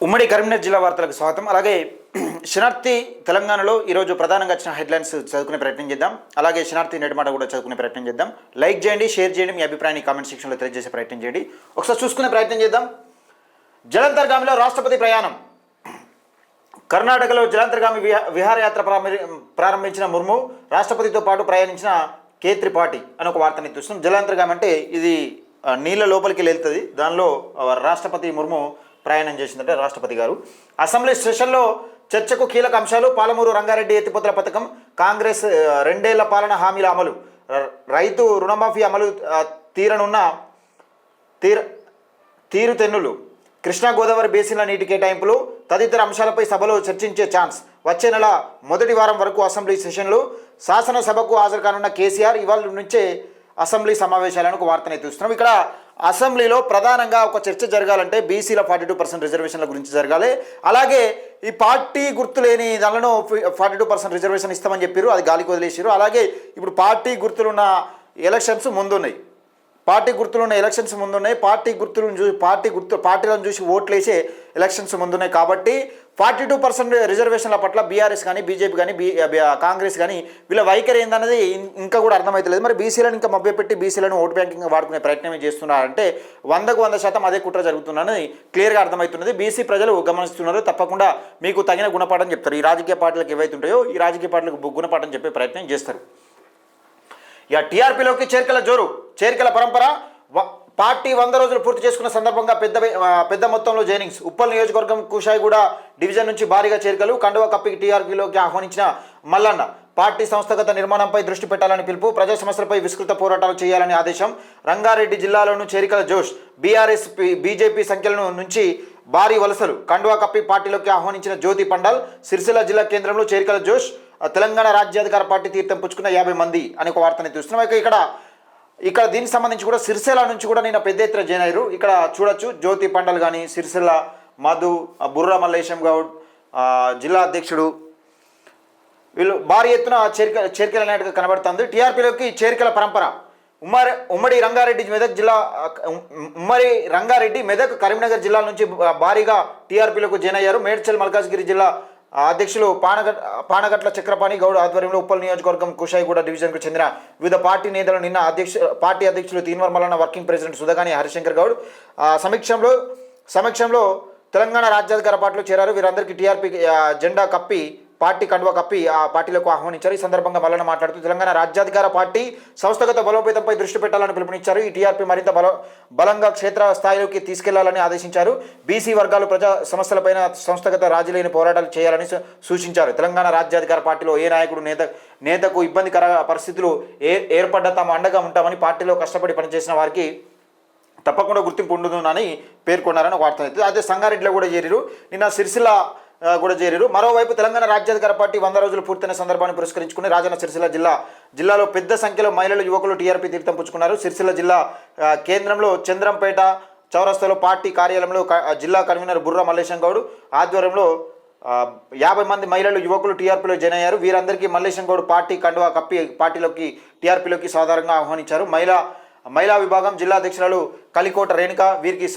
ఉమ్మడి కరీంనగర్ జిల్లా వార్తలకు స్వాగతం. అలాగే శనార్థి తెలంగాణలో ఈరోజు ప్రధానంగా వచ్చిన హెడ్లైన్స్ చదువుకునే ప్రయత్నం చేద్దాం. అలాగే శనార్థి నెట్ మాట కూడా చదువుకునే ప్రయత్నం చేద్దాం. లైక్ చేయండి, షేర్ చేయండి, మీ అభిప్రాయాన్ని కామెంట్ సెక్షన్లో తెలియజేసే ప్రయత్నం చేయండి. ఒకసారి చూసుకునే ప్రయత్నం చేద్దాం. జలంతర్గామిలో రాష్ట్రపతి ప్రయాణం. కర్ణాటకలో జలంతర్గామి విహారయాత్ర ప్రారంభించిన ముర్ము రాష్ట్రపతితో పాటు ప్రయాణించిన కే త్రిపాఠి అని ఒక వార్తని చూస్తున్నాం. జలంతర్గామి అంటే ఇది నీళ్ళ లోపలికి వెళ్తుంది. దానిలో రాష్ట్రపతి ముర్ము ప్రయాణం చేసిందంటే రాష్ట్రపతి గారు. అసెంబ్లీ సెషన్లో చర్చకు కీలక అంశాలు. పాలమూరు రంగారెడ్డి ఎత్తిపోతల పథకం, కాంగ్రెస్ 2 ఏళ్ల పాలన హామీల అమలు, రైతు రుణమాఫీ అమలు తీరనున్న తీరుతెన్నులు, కృష్ణా గోదావరి బేసిన్ల నీటి కేటాయింపులు తదితర అంశాలపై సభలో చర్చించే ఛాన్స్. వచ్చే నెల మొదటి వారం వరకు అసెంబ్లీ సెషన్లు. శాసనసభకు హాజరు కానున్న కేసీఆర్ ఇవాళ నుంచే అసెంబ్లీ సమావేశాలను ఒక వార్తను చూస్తున్నాం. ఇక్కడ అసెంబ్లీలో ప్రధానంగా ఒక చర్చ జరగాలంటే బీసీల 42% రిజర్వేషన్ల గురించి జరగాలి. అలాగే ఈ పార్టీ గుర్తు లేని దానిలో 42% రిజర్వేషన్ ఇస్తామని చెప్పారు, అది గాలికి వదిలేసారు. అలాగే ఇప్పుడు పార్టీ గుర్తులున్న ఎలక్షన్స్ ముందున్నాయి. పార్టీ గుర్తులను పార్టీలను చూసి ఓట్లు వేసే ఎలక్షన్స్ ముందున్నాయి. కాబట్టి 42% రిజర్వేషన్ల పట్ల బీఆర్ఎస్ కానీ, బీజేపీ కానీ, కాంగ్రెస్ కానీ వీళ్ళ వైఖరి ఏందన్నది ఇంకా కూడా అర్థమవుతలేదు. మరి బీసీలను ఇంకా మభ్యపెట్టి బీసీలను ఓటు బ్యాంకింగ్ వాడుకునే ప్రయత్నం చేస్తున్నారంటే 100% అదే కుట్ర జరుగుతుందని క్లియర్గా అర్థమవుతున్నది. బీసీ ప్రజలు గమనిస్తున్నారు. తప్పకుండా మీకు తగిన గుణపాఠం చెప్తారు. ఈ రాజకీయ పార్టీలకు ఏవైతే ఉంటాయో ఈ రాజకీయ పార్టీలకు గుణపాఠం చెప్పే ప్రయత్నం చేస్తారు. ఇక టీఆర్పీలోకి చేరికల పరంపర. పార్టీ 100 రోజులు పూర్తి చేసుకున్న సందర్భంగా పెద్ద మొత్తంలో జైనింగ్స్. ఉప్పల్ నియోజకవర్గం కుషాయిగూడ డివిజన్ నుంచి భారీగా చేరికలు. కండువా కప్పి టీఆర్పీలోకి ఆహ్వానించిన మల్లన్న. పార్టీ సంస్థాగత నిర్మాణంపై దృష్టి పెట్టాలని పిలుపు. ప్రజా సమస్యలపై విస్తృత పోరాటాలు చేయాలని ఆదేశం. రంగారెడ్డి జిల్లాలోనూ చేరికల జోష్. బీఆర్ఎస్ బీజేపీ సంఖ్యలను నుంచి భారీ వలసలు. కండువా కప్పి పార్టీలోకి ఆహ్వానించిన జ్యోతి పండాల్. సిరిసిల్ల జిల్లా కేంద్రంలో చేరికల జోష్. తెలంగాణ రాజ్యాధికార పార్టీ తీర్థం పుచ్చుకున్న 50 మంది అని ఒక వార్తని చూస్తున్నాం. ఇక్కడ దీనికి సంబంధించి కూడా సిరిసిల్ల నుంచి కూడా నేను పెద్ద ఎత్తున జాయిన్ అయ్యారు. ఇక్కడ చూడొచ్చు జ్యోతి పండల్ కానీ, సిరిసిల్ల మధు, బుర్రా మల్లేశం గౌడ్ జిల్లా అధ్యక్షుడు, వీళ్ళు భారీ ఎత్తున చేరికలు అనేట్టుగా కనబడుతుంది. టీఆర్పీలోకి చేరికల పరంపర. ఉమ్మడి రంగారెడ్డి మెదక్ కరీంనగర్ జిల్లాల నుంచి భారీగా టీఆర్పీలకు జాయిన్ అయ్యారు. మేడ్చల్ మల్కాజ్గిరి జిల్లా అధ్యక్షులు పానగట్ల చక్రపాణి గౌడ్ ఆధ్వర్యంలో ఉప్పల్ నియోజకవర్గం కుషాయిగూడ డివిజన్కు చెందిన వివిధ పార్టీ నేతలు నిన్న పార్టీ అధ్యక్షులు తీన్వర్ మల్లన్న, వర్కింగ్ ప్రెసిడెంట్ సుధగాని హరిశంకర్ గౌడ్ సమక్షంలో తెలంగాణ రాజ్యాధికార పార్టీలో చేరారు. వీరందరికీ టీఆర్పీ జెండా కప్పి, పార్టీ కండువా కప్పి ఆ పార్టీలకు ఆహ్వానించారు. ఈ సందర్భంగా మల్లన్న మాట్లాడుతూ తెలంగాణ రాజ్యాధికార పార్టీ సంస్థాగత బలోపేతంపై దృష్టి పెట్టాలని పిలుపునిచ్చారు. ఈ టీఆర్పీ మరింత బలంగా క్షేత్ర స్థాయిలోకి తీసుకెళ్లాలని ఆదేశించారు. బీసీ వర్గాలు ప్రజా సమస్యలపైన సంస్థాగత రాజీ లేని పోరాటాలు చేయాలని సూచించారు. తెలంగాణ రాజ్యాధికార పార్టీలో ఏ నాయకుడు నేతకు ఇబ్బందికర పరిస్థితులు ఏర్పడ్డా తాము అండగా ఉంటామని, పార్టీలో కష్టపడి పనిచేసిన వారికి తప్పకుండా గుర్తింపు ఉంటుందని పేర్కొన్నారని ఒక వార్త అవుతుంది. అదే సంగారెడ్డిలో కూడా చేరారు. నిన్న సిరిసిల్ల కూడా చేరారు. మరోవైపు తెలంగాణ రాజ్యాధికార పార్టీ 100 రోజులు పూర్తయిన సందర్భాన్ని పురస్కరించుకుని రాజన్న సిరిసిల్ల జిల్లాలో పెద్ద సంఖ్యలో మహిళలు, యువకులు టీఆర్పీ తీర్థం పుచ్చుకున్నారు. సిరిసిల్ల జిల్లా కేంద్రంలో చంద్రంపేట చౌరస్తాలో పార్టీ కార్యాలయంలో జిల్లా కన్వీనర్ బుర్రా మల్లేశం గౌడ్ ఆధ్వర్యంలో 50 మంది మహిళలు, యువకులు టీఆర్పీలో జాయిన్ అయ్యారు. వీరందరికీ మల్లేశం గౌడ్ పార్టీ కండువా కప్పి టీఆర్పీలోకి సాధారణంగా ఆహ్వానించారు. మహిళా విభాగం జిల్లా అధ్యక్షురాలు కలికోట రేణుక వీరికి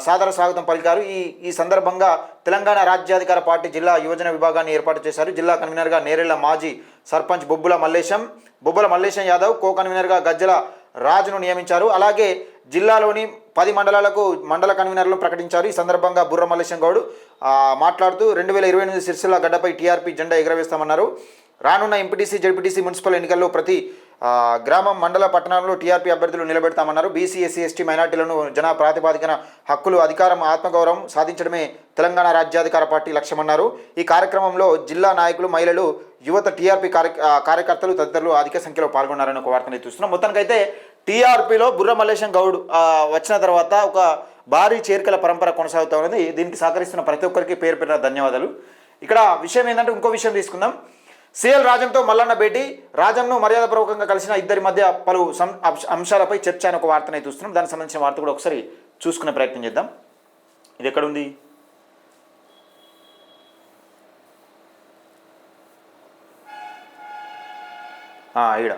సాదర స్వాగతం పలికారు. ఈ సందర్భంగా తెలంగాణ రాజ్యాధికార పార్టీ జిల్లా యువజన విభాగాన్ని ఏర్పాటు చేశారు. జిల్లా కన్వీనర్గా నేరెళ్ల మాజీ సర్పంచ్ బొబ్బుల మల్లేశం యాదవ్, కో కన్వీనర్గా గజ్జల రాజును నియమించారు. అలాగే జిల్లాలోని 10 మండలాలకు మండల కన్వీనర్లు ప్రకటించారు. ఈ సందర్భంగా బుర్ర మల్లేశం గౌడ్ మాట్లాడుతూ 2028 సిరిసిల్ల గడ్డపై టీఆర్పీ జెండా ఎగురవేస్తామన్నారు. రానున్న ఎంపీటీసీ, జెడ్పీటీసీ, మున్సిపల్ ఎన్నికల్లో ప్రతి గ్రామం, మండల, పట్టణంలో టీఆర్పీ అభ్యర్థులు నిలబెడతామన్నారు. బీసీ, ఎస్సీ, ఎస్టీ, మైనార్టీలను జన ప్రాతిపాదికన హక్కులు, అధికారం, ఆత్మగౌరవం సాధించడమే తెలంగాణ రాజ్యాధికార పార్టీ లక్ష్యమన్నారు. ఈ కార్యక్రమంలో జిల్లా నాయకులు, మహిళలు, యువత, టీఆర్పీ కార్యకర్తలు తదితరులు అధిక సంఖ్యలో పాల్గొన్నారని ఒక వార్తని చూస్తున్నాం. మొత్తానికైతే టీఆర్పీలో బుర్ర మల్లేశం గౌడ్ వచ్చిన తర్వాత ఒక భారీ చేరికల పరంపర కొనసాగుతూ ఉన్నది. దీనికి సహకరిస్తున్న ప్రతి ఒక్కరికి పేరు పేరున ధన్యవాదాలు. ఇక్కడ విషయం ఏంటంటే ఇంకో విషయం తీసుకుందాం. సిఎల్ రాజంతో మల్లన్న భేటీ. రాజంను మర్యాదపూర్వకంగా కలిసిన ఇద్దరి మధ్య పలు అంశాలపై చర్చ అని ఒక వార్తని చూస్తున్నాం. దానికి సంబంధించిన వార్త కూడా ఒకసారి చూసుకునే ప్రయత్నం చేద్దాం. ఇది ఎక్కడుంది? ఈడ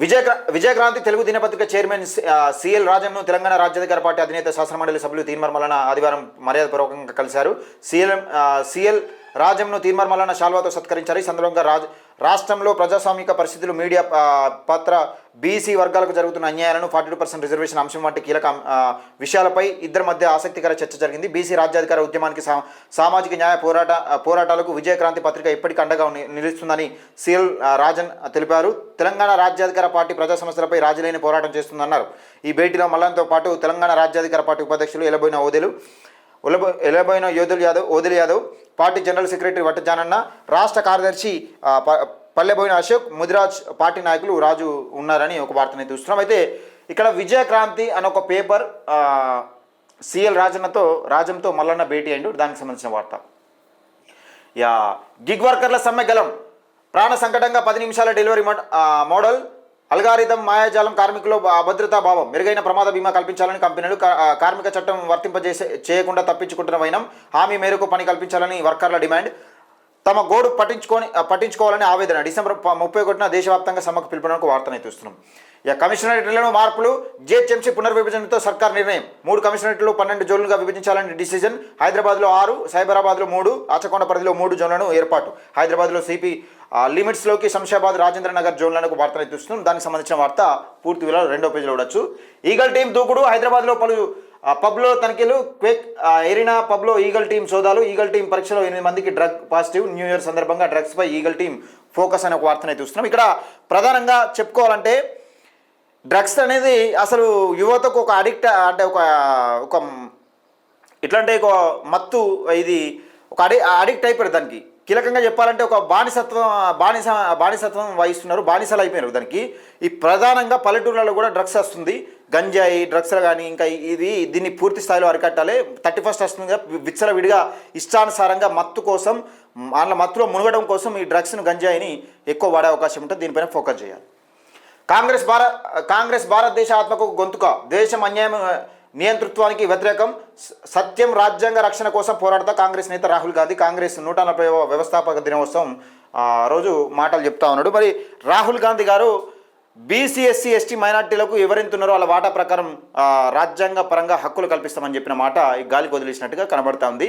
విజయక్రాంతి తెలుగు దినపత్రిక చైర్మన్ సిఎల్ రాజన్ను తెలంగాణ రాజ్యాధికార పార్టీ అధినేత శాసనమండలి సభ్యులు తీన్మార్ ఆదివారం మర్యాదపూర్వకంగా కలిశారు. సిఎల్ రాజంను తీన్మార్ శాల్వాతో సత్కరించారు. ఈ సందర్భంగా రాష్ట్రంలో ప్రజాస్వామిక పరిస్థితులు, మీడియా పాత్ర, బీసీ వర్గాలకు జరుగుతున్న అన్యాయాలను, 42% రిజర్వేషన్ అంశం వంటి కీలక విషయాలపై ఇద్దరి మధ్య ఆసక్తికర చర్చ జరిగింది. బీసీ రాజ్యాధికార ఉద్యమానికి, సామాజిక న్యాయ పోరాటాలకు విజయక్రాంతి పత్రిక ఎప్పటికీ అండగా నిలుస్తుందని సిఎల్ రాజన్ తెలిపారు. తెలంగాణ రాజ్యాధికార పార్టీ ప్రజా సమస్యలపై రాజీలేని పోరాటం చేస్తుందన్నారు. ఈ భేటీలో మల్లంతో పాటు తెలంగాణ రాజ్యాధికార పార్టీ ఉపాధ్యక్షులు Elaboina Odel Yadav, party general secretary వట్టజానన్న, రాష్ట్ర కార్యదర్శి పల్లెబోయిన అశోక్, ముదిరాజ్ పార్టీ నాయకులు రాజు ఉన్నారని ఒక వార్తని చూస్తున్నాం. అయితే ఇక్కడ విజయక్రాంతి అనే ఒక పేపర్ సిఎల్ రాజంతో మల్లన్న భేటీ అయిండు. దానికి సంబంధించిన వార్త. గిగ్ వర్కర్ల సమ్మె గలం, ప్రాణ సంకటంగా 10 నిమిషాల డెలివరీ మోడల్, అల్గారిథం మాయాజాలం, కార్మికులు అభద్రతా భావం, మెరుగైన ప్రమాద బీమా కల్పించాలని కంపెనీలు, కార్మిక చట్టం చేయకుండా తప్పించుకుంటున్న వైనం, హామీ మేరకు పని కల్పించాలని వర్కర్ల డిమాండ్, తమ గోడు పట్టించుకోవాలని ఆవేదన. డిసెంబర్ 31న దేశవ్యాప్తంగా సమ్మకు పిలుపునకు వార్తను చూస్తున్నాం. కమిషనరేట్లలో మార్పులు, జిహెచ్ఎంసీ పునర్విభజనతో సర్కార్ నిర్ణయం. 3 కమిషనరేట్లు 12 జోన్లుగా విభజించాలని డిసిజన్. హైదరాబాద్లో 6, సైబరాబాద్లో 3, ఆచకొండ పరిధిలో 3 జోన్లను ఏర్పాటు. హైదరాబాద్లో సిపి లిమిట్స్లోకి శంషాబాద్, రాజేంద్ర నగర్ జోన్లకు వార్తను చూస్తున్నాం. దానికి సంబంధించిన వార్త పూర్తి వివరాలు 2వ పేజీలో చూడొచ్చు. ఈగల్ టీం దూకుడు, హైదరాబాద్లో పలు పబ్లో తనిఖీలు, క్వేక్ ఎరీనా పబ్లో ఈగల్ టీం సోదాలు. ఈగల్ టీం పరీక్షలో 8 మందికి డ్రగ్ పాజిటివ్. న్యూ ఇయర్ సందర్భంగా డ్రగ్స్పై ఈగల్ టీం ఫోకస్ అనే ఒక వార్తను చూస్తున్నాం. ఇక్కడ ప్రధానంగా చెప్పుకోవాలంటే డ్రగ్స్ అనేది అసలు యువతకు ఒక అడిక్ట్, అంటే ఒక ఎట్లా అంటే ఒక మత్తు, ఇది ఒక అడిక్ట్ అయిపోయారు. దానికి కీలకంగా చెప్పాలంటే ఒక బానిసత్వం వహిస్తున్నారు, బానిసలు అయిపోయినారు దానికి. ఈ ప్రధానంగా పల్లెటూర్లలో కూడా డ్రగ్స్ వస్తుంది, గంజాయి డ్రగ్స్లు కానీ. ఇంకా దీన్ని పూర్తి స్థాయిలో అరికట్టాలి. 31st వస్తుంది, విచ్చలవిడిగా ఇష్టానుసారంగా మత్తు కోసం, వాళ్ళ మత్తులో మునగడం కోసం ఈ డ్రగ్స్ను, గంజాయిని ఎక్కువ వాడే అవకాశం ఉంటుంది. దీనిపైన ఫోకస్ చేయాలి. కాంగ్రెస్ భారతదేశ ఆత్మకు గొంతుక, దేశం అన్యాయం నియంతృత్వానికి వ్యతిరేకం, సత్యం, రాజ్యాంగ రక్షణ కోసం పోరాడతా కాంగ్రెస్ నేత రాహుల్ గాంధీ. కాంగ్రెస్ 140వ వ్యవస్థాపక దినోత్సవం రోజు మాటలు చెప్తా ఉన్నాడు. మరి రాహుల్ గాంధీ గారు బీసీ, ఎస్సీ, ఎస్టీ మైనార్టీలకు ఎవరెంతున్నారో వాళ్ళ వాటా ప్రకారం రాజ్యాంగ పరంగా హక్కులు కల్పిస్తామని చెప్పిన మాట ఈ గాలికి వదిలేసినట్టుగా కనబడతా ఉంది.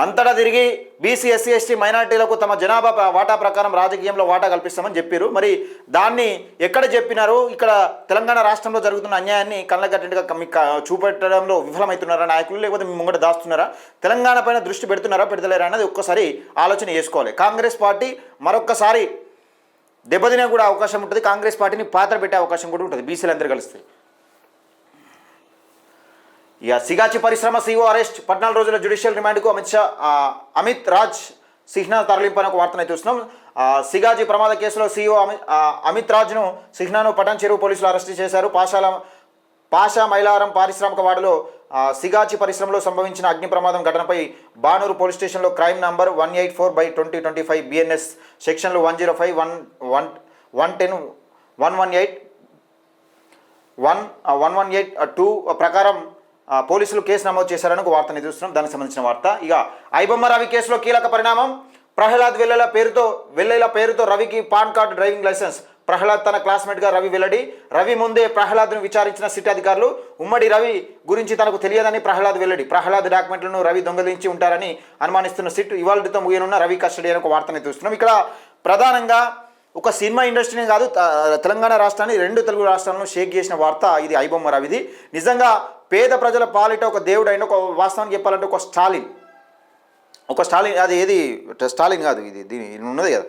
అంతటా తిరిగి బీసీ, ఎస్సీ, ఎస్టీ మైనార్టీలకు తమ జనాభా వాటా ప్రకారం రాజకీయంలో వాటా కల్పిస్తామని చెప్పారు. మరి దాన్ని ఎక్కడ చెప్పినారు? ఇక్కడ తెలంగాణ రాష్ట్రంలో జరుగుతున్న అన్యాయాన్ని కళ్ళగట్టినట్టుగా మీకు చూపెట్టడంలో విఫలమవుతున్నారా నాయకులు, లేకపోతే మీ ముంగట దాస్తున్నారా, తెలంగాణ పైన దృష్టి పెడుతున్నారా, పెడతలేరా అనేది ఒక్కసారి ఆలోచన చేసుకోవాలి. కాంగ్రెస్ పార్టీ మరొక్కసారి దెబ్బతినే కూడా అవకాశం ఉంటుంది. కాంగ్రెస్ పార్టీని పాత్ర పెట్టే అవకాశం కూడా ఉంటుంది బీసీలందరూ కలిస్తే. సిగాచి పరిశ్రమ సీఓ అరెస్ట్, 14 రోజుల జ్యుడిషియల్ రిమాండ్కు అమిత్ రాజ్ సిహ్నా తరలింపు అనే ఒక వార్తను అయితే చూస్తున్నాం. సిగాజీ ప్రమాద కేసులో సీఓ అమిత్ రాజ్ను సిహ్నాను పటాన్ చెరువు పోలీసులు అరెస్టు చేశారు. పాషా మైలారం పారిశ్రామిక వాడలో సిగాచి పరిశ్రమలో సంభవించిన అగ్ని ప్రమాదం ఘటనపై బానూరు పోలీస్ స్టేషన్లో క్రైమ్ నంబర్ 184/2025 BNS సెక్షన్లు 105, 110, 118(2) ప్రకారం పోలీసులు కేసు నమోదు చేశారని ఒక వార్తని చూస్తున్నాం. దానికి సంబంధించిన వార్త. ఇక ఐబొమ్మ రవి కేసులో కీలక పరిణామం. ప్రహ్లాద్ వెల్లెల పేరుతో రవికి pan card, driving license. Prahlad తన క్లాస్మేట్గా రవి వెల్లడి. రవి ముందే ప్రహ్లాద్ను విచారించిన సిట్ అధికారులు. ఉమ్మడి రవి గురించి తనకు తెలియదని ప్రహ్లాద్ వెల్లడి. ప్రహ్లాద్ డాక్యుమెంట్లను రవి దొంగలించి ఉంటారని అనుమానిస్తున్న సిట్ ఇవాళతో ముగియనున్న రవి కస్టడీ అని ఒక వార్తని చూస్తున్నాం. ఇక్కడ ప్రధానంగా ఒక సినిమా ఇండస్ట్రీనే కాదు, తెలంగాణ రాష్ట్రాన్ని, 2 తెలుగు రాష్ట్రాలను షేక్ చేసిన వార్త ఇది ఐబొమ్మ రవిది. నిజంగా పేద ప్రజల పాలిట ఒక దేవుడు అయిన, ఒక వాస్తవానికి చెప్పాలంటే ఒక స్టాలిన్, అది ఏది స్టాలిన్ కాదు, దీని ఉన్నది కదా,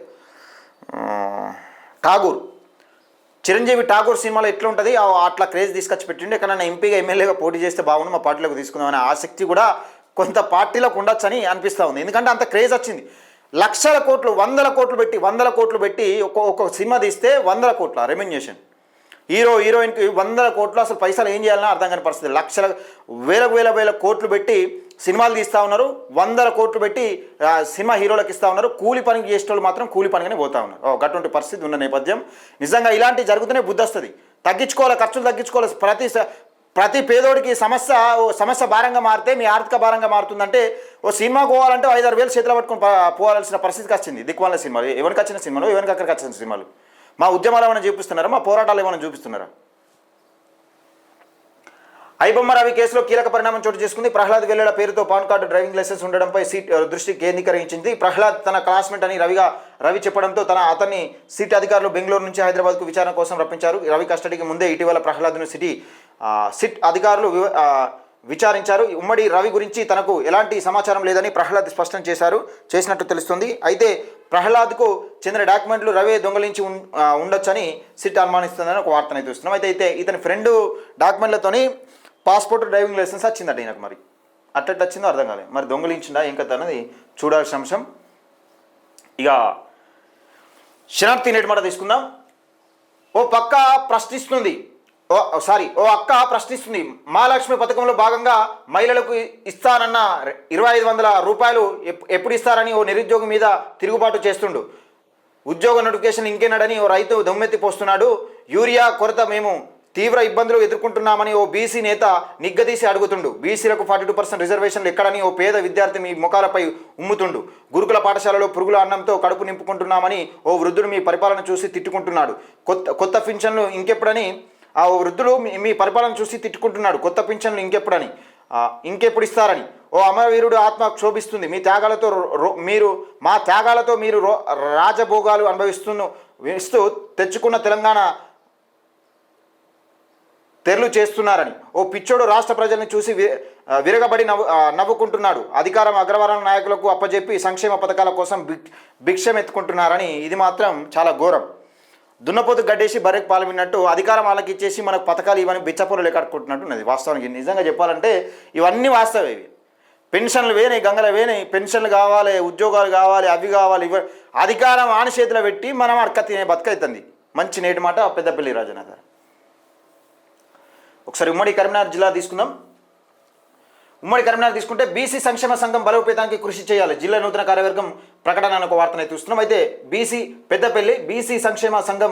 ఠాగూర్, చిరంజీవి ఠాగూర్ సినిమాలో ఎట్లా ఉంటుంది అట్లా క్రేజ్ తీసుకొచ్చి పెట్టిండి. ఎక్కడైనా ఎంపీగా, ఎమ్మెల్యేగా పోటీ చేస్తే బాగుండు, మా పార్టీలోకి తీసుకుందామనే ఆసక్తి కూడా కొంత పార్టీలోకి ఉండొచ్చు అని అనిపిస్తూ ఉంది. ఎందుకంటే అంత క్రేజ్ వచ్చింది. లక్షల కోట్లు, 100 కోట్లు పెట్టి ఒక్కొక్క సినిమా తీస్తే 100 కోట్ల రెమ్యునరేషన్. హీరోయిన్కి 100 కోట్లు. అసలు పైసలు ఏం చేయాలన్నా అర్థం కాని పరిస్థితి. లక్షల వేల కోట్లు పెట్టి సినిమాలు తీస్తూ ఉన్నారు. 100 కోట్లు పెట్టి సినిమా హీరోలకు ఇస్తూ ఉన్నారు. కూలి పనికి చేసేటోళ్ళు మాత్రం కూలి పనిగానే పోతూ ఉన్నారు. అటువంటి పరిస్థితి ఉన్న నేపథ్యం. నిజంగా ఇలాంటివి జరుగుతూనే బుద్ధి వస్తుంది. తగ్గించుకోవాలి, ఖర్చులు తగ్గించుకోవాలి. ప్రతి పేదోడికి సమస్య భారంగా మారితే మీ ఆర్థిక భారంగా మారుతుందంటే, ఓ సినిమాకి పోవాలంటే 5-6 వేలు చేతిలో పట్టుకొని పోవాల్సిన పరిస్థితికి వచ్చింది. దిక్కుమాల సినిమాలు, ఎవరికి వచ్చిన సినిమాలు, ఎవరికి అక్కడికి వచ్చిన సినిమాలు. మా ఉద్యమాలు ఏమైనా చూపిస్తున్నారా, మా పోరాటాలు ఏమైనా చూపిస్తున్నారా? ఐబొమ్మ రవి కేసులో కీలక పరిణామం చోటు చేసుకుంది. ప్రహ్లాద్ వెల్లెల పేరుతో పాన్ కార్డు, డ్రైవింగ్ లైసెన్స్ ఉండడంపై దృష్టి కేంద్రీకరించింది. ప్రహ్లాద్ తన క్లాస్మేట్ అని రవి చెప్పడంతో అతన్ని సిట్ అధికారులు బెంగళూరు నుంచి హైదరాబాద్కు విచారణ కోసం రప్పించారు. రవి కస్టడీకి ముందే ఇటీవల ప్రహ్లాద్ను సిట్ అధికారులు విచారించారు. ఉమ్మడి రవి గురించి తనకు ఎలాంటి సమాచారం లేదని ప్రహ్లాద్ స్పష్టం చేసినట్టు తెలుస్తుంది. అయితే ప్రహ్లాద్కు చెందిన డాక్యుమెంట్లు రవి దొంగలించి ఉండొచ్చని సిట్ అనుమానిస్తుందని ఒక వార్తను అయితే చూస్తున్నాం. అయితే ఇతని ఫ్రెండ్ డాక్యుమెంట్లతోని పాస్పోర్ట్, డ్రైవింగ్ లైసెన్స్ వచ్చిందట ఈయనకు. మరి అట్లట్టు వచ్చిందో అర్థం కాలేదు. మరి దొంగలించిందా ఏం కథ అన్నది చూడాల్సిన అంశం. ఇక శనార్థి నేటి మాట తీసుకుందాం. ఓ అక్క ప్రశ్నిస్తుంది. మహాలక్ష్మి పథకంలో భాగంగా మహిళలకు ఇస్తానన్న 2500 రూపాయలు ఎప్పుడు ఇస్తారని ఓ నిరుద్యోగి మీద తిరుగుబాటు చేస్తుండు. ఉద్యోగ నోటిఫికేషన్ ఇంకేనాడని ఓ రైతు దొమ్మెత్తి పోస్తున్నాడు. యూరియా కొరత మేము తీవ్ర ఇబ్బందులు ఎదుర్కొంటున్నామని ఓ బీసీ నేత నిగ్గదీసి అడుగుతుండు. బీసీలకు 42% రిజర్వేషన్లు ఎక్కడని ఓ పేద విద్యార్థి మీ ముఖాలపై ఉమ్ముతుండు. గురుకుల పాఠశాలలో పురుగుల అన్నంతో కడుపు నింపుకుంటున్నామని ఓ వృద్ధుడు మీ పరిపాలన చూసి తిట్టుకుంటున్నాడు. కొత్త పింఛన్లు ఇంకెప్పుడని ఆ వృద్ధుడు మీ పరిపాలన చూసి తిట్టుకుంటున్నాడు. కొత్త పింఛన్లు ఇంకెప్పుడు ఇస్తారని ఓ అమరవీరుడు ఆత్మ క్షోభిస్తుంది. మా త్యాగాలతో మీరు రాజభోగాలు అనుభవిస్తూ తెచ్చుకున్న తెలంగాణ తెరలు చేస్తున్నారని ఓ పిచ్చోడు రాష్ట్ర ప్రజల్ని చూసి విరగబడి నవ్వుకుంటున్నాడు. అధికారం అగ్రవర్ణ నాయకులకు అప్పజెప్పి సంక్షేమ పథకాల కోసం భిక్షం ఎత్తుకుంటున్నారని ఇది మాత్రం చాలా ఘోరం. దున్నపోతు గడ్డేసి బర్రెకు పాలు విన్నట్టు అధికారం వాళ్ళకి ఇచ్చేసి మనకు పథకాలు ఇవన్నీ బిచ్చపూరలు లెక్కట్టుకుంటున్నట్టు ఉన్నది. వాస్తవానికి నిజంగా చెప్పాలంటే ఇవన్నీ వాస్తవే. ఇవి పెన్షన్లు వేనాయి, గంగలు వేనాయి, పెన్షన్లు కావాలి, ఉద్యోగాలు కావాలి, అవి కావాలి. అధికారం ఆని చేతిలో పెట్టి మనం అడక తినే బతుకైతుంది. మంచి నేటి మాట పెద్దపల్లి రాజన్న గారు. ఒకసారి ఉమ్మడి కరీంనగర్ జిల్లా తీసుకుందాం. ఉమ్మడి కరీంనగర్ తీసుకుంటే బీసీ సంక్షేమ సంఘం బలోపేతానికి కృషి చేయాలి. జిల్లా నూతన కార్యవర్గం ప్రకటన అనే ఒక వార్తను చూస్తున్నాం. అయితే పెద్దపల్లి బీసీ సంక్షేమ సంఘం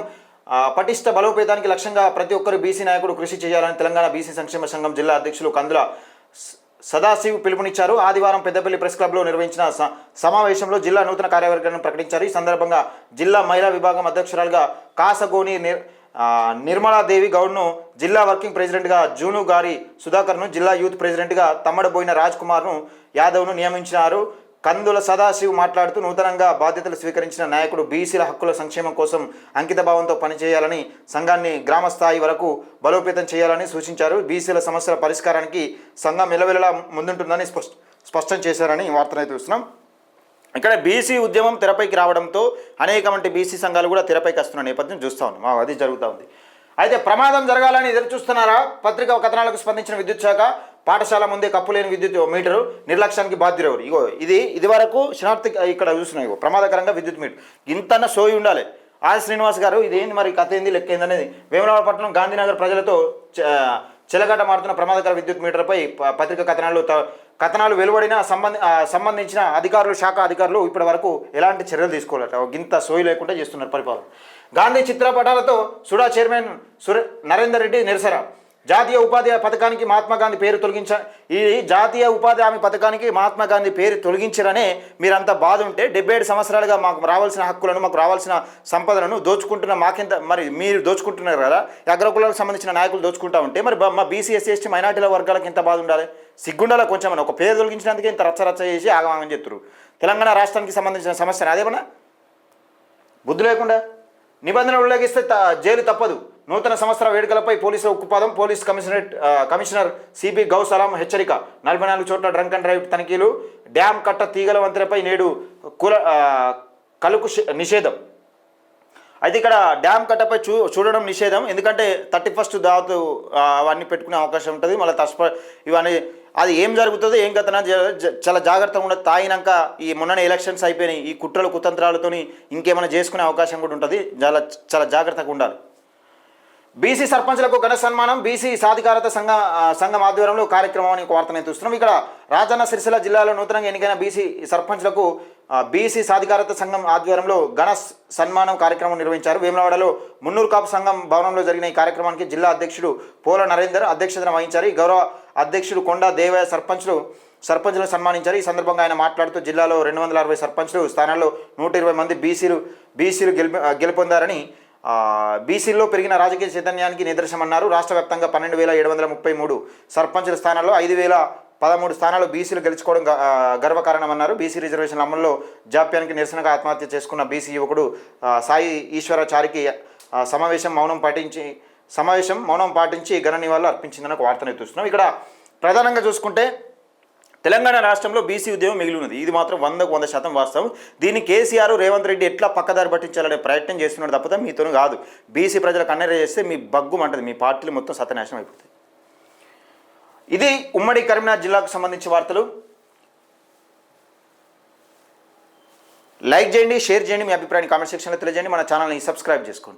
పటిష్ట బలోపేతానికి లక్ష్యంగా ప్రతి ఒక్కరు బీసీ నాయకుడు కృషి చేయాలని తెలంగాణ బీసీ సంక్షేమ సంఘం జిల్లా అధ్యక్షులు కందుల సదాశివ్ పిలుపునిచ్చారు. ఆదివారం పెద్దపల్లి ప్రెస్ క్లబ్లో నిర్వహించిన సమావేశంలో జిల్లా నూతన కార్యవర్గాన్ని ప్రకటించారు. ఈ సందర్భంగా జిల్లా మహిళా విభాగం అధ్యక్షురాలుగా కాసగోని నిర్మలాదేవి గౌడ్ను, జిల్లా వర్కింగ్ ప్రెసిడెంట్గా జూను గారి సుధాకర్ను, జిల్లా యూత్ ప్రెసిడెంట్గా తమ్మడబోయిన రాజ్ కుమార్ను యాదవ్ను నియమించినారు. కందుల సదాశివ్ మాట్లాడుతూ నూతనంగా బాధ్యతలు స్వీకరించిన నాయకుడు బీసీల హక్కుల సంక్షేమం కోసం అంకితభావంతో పనిచేయాలని, సంఘాన్ని గ్రామస్థాయి వరకు బలోపేతం చేయాలని సూచించారు. బీసీల సమస్యల పరిష్కారానికి సంఘం ఎలవెలలా ముందుంటుందని స్పష్టం చేశారని వార్తనైతే చూస్తున్నాం. ఇక్కడ బీసీ ఉద్యమం తెరపైకి రావడంతో అనేకమంది బీసీ సంఘాలు కూడా తెరపైకి వస్తున్న నేపథ్యం చూస్తూ ఉన్నాం. అది జరుగుతూ ఉంది. అయితే ప్రమాదం జరగాలని ఎదురు చూస్తున్నారా? పత్రికా కథనాలకు స్పందించిన విద్యుత్ శాఖ పాఠశాల ముందే కప్పులేని విద్యుత్ మీటరు నిర్లక్ష్యానికి బాధ్యులెవరు? ఇది వరకు శనార్థి ఇక్కడ చూస్తున్నాయి. ప్రమాదకరంగా విద్యుత్ మీటర్ ఇంతన్న సోయి ఉండాలి. ఆర్ శ్రీనివాస్ గారు ఇదేంది మరి కథ ఏంది లెక్క ఏందనేది వేములవాడపట్నం గాంధీనగర్ ప్రజలతో చెలగాట మారుతున్న ప్రమాదకర విద్యుత్ మీటర్పై పత్రికా కథనాలు వెలువడిన సంబంధించిన శాఖ అధికారులు ఇప్పటి వరకు ఎలాంటి చర్యలు తీసుకోవాలట. గింత సోయి లేకుండా చేస్తున్నారు పరిపాలన. గాంధీ చిత్రపటాలతో సుడా చైర్మన్ నరేందర్ రెడ్డి నిరసన. జాతీయ ఉపాధి పథకానికి మహాత్మా గాంధీ పేరు ఈ జాతీయ ఉపాధి హామీ పథకానికి మహాత్మా గాంధీ పేరు తొలగించారనే మీరంతా బాధ ఉంటే 77 సంవత్సరాలుగా మాకు రావాల్సిన హక్కులను, మాకు రావాల్సిన సంపదలను దోచుకుంటున్న మాకెంత మరి మీరు దోచుకుంటున్నారు కదా. అగ్రకులాలకు సంబంధించిన నాయకులు దోచుకుంటా ఉంటే మరి మా బీసీ ఎస్సీ ఎస్టీ మైనార్టీల వర్గాలకు ఎంత బాధ ఉండాలి? సిగ్గుండాల కొంచెం. ఒక పేరు తొలగించినందుకే ఇంత రచ్చ చేసి ఆగమాగని చెప్తారు. తెలంగాణ రాష్ట్రానికి సంబంధించిన సమస్య అదేమన్నా బుద్ధి లేకుండా నిబంధనలు ఉల్లంఘిస్తే జైలు తప్పదు. నూతన సంవత్సర వేడుకలపై పోలీసుల ఉక్కుపాదం. పోలీస్ కమిషనర్ సిపి గౌసలాం హెచ్చరిక. 44 చోట్ల డ్రంక్ అండ్ డ్రైవ్ తనిఖీలు. డ్యామ్ కట్ట తీగల వంతెనపై నేడు కలుకు నిషేధం. అయితే ఇక్కడ డ్యామ్ కట్టపై చూడడం నిషేధం. ఎందుకంటే 31st దావతు అవన్నీ పెట్టుకునే అవకాశం ఉంటుంది. మళ్ళీ ఇవన్నీ అది ఏం జరుగుతుందో ఏం కథనా చాలా జాగ్రత్తగా ఉండదు. తాగినాక ఈ మొన్ననే ఎలక్షన్స్ అయిపోయినాయి. ఈ కుట్రలు కుతంత్రాలతోని ఇంకేమైనా చేసుకునే అవకాశం కూడా ఉంటుంది. చాలా జాగ్రత్తగా ఉండాలి. బీసీ సర్పంచ్లకు ఘన సన్మానం. బీసీ సాధికారత సంఘం ఆధ్వర్యంలో కార్యక్రమం అని ఒక వార్తను చూస్తున్నాం. ఇక్కడ రాజన్న సిరిసిల్ల జిల్లాలో నూతనంగా ఎన్నికైన బీసీ సర్పంచ్లకు బీసీ సాధికారత సంఘం ఆధ్వర్యంలో ఘన సన్మానం కార్యక్రమం నిర్వహించారు. వేములవాడలో మున్నూరు కాపు సంఘం భవనంలో జరిగిన ఈ కార్యక్రమానికి జిల్లా అధ్యక్షుడు పోల నరేందర్ అధ్యక్షతన వహించారు. గౌరవ అధ్యక్షుడు కొండా దేవయ్య సర్పంచ్లను సన్మానించారు. ఈ సందర్భంగా ఆయన మాట్లాడుతూ జిల్లాలో 260 సర్పంచ్లు స్థానాల్లో 120 మంది బీసీలు గెలుపొందారని బీసీల్లో పెరిగిన రాజకీయ చైతన్యానికి నిదర్శనమన్నారు. రాష్ట్ర వ్యాప్తంగా 12,733 సర్పంచుల స్థానాల్లో 5,013 స్థానాలు బీసీలు గెలుచుకోవడం గర్వకారణమన్నారు. బీసీ రిజర్వేషన్ల అమల్లో జాప్యానికి నిరసనగా ఆత్మహత్య చేసుకున్న బీసీ యువకుడు సాయి ఈశ్వరాచారికి సమావేశం మౌనం పాటించి ఘన నివాళులు అర్పించిందని ఒక వార్తను ఎత్తుస్తున్నాం. ఇక్కడ ప్రధానంగా చూసుకుంటే తెలంగాణ రాష్ట్రంలో బీసీ ఉద్యమం మిగిలి ఉన్నది. ఇది మాత్రం 100% వాస్తవం. దీన్ని కేసీఆర్, రేవంత్ రెడ్డి ఎట్లా పక్కదారి పట్టించాలనే ప్రయత్నం చేస్తున్నాడు తప్ప మీతోనే కాదు. బీసీ ప్రజలకు అన్యాయం చేస్తే మీ బగ్గుమంటది, మీ పార్టీలు మొత్తం సత్యనాశనం అయిపోతాయి. ఇది ఉమ్మడి కరీంనగర్ జిల్లాకు సంబంధించిన వార్తలు. లైక్ చేయండి, షేర్ చేయండి, మీ అభిప్రాయాన్ని కామెంట్ సెక్షన్లో తెలియజేయండి. మన ఛానల్ని సబ్స్క్రైబ్ చేసుకోండి.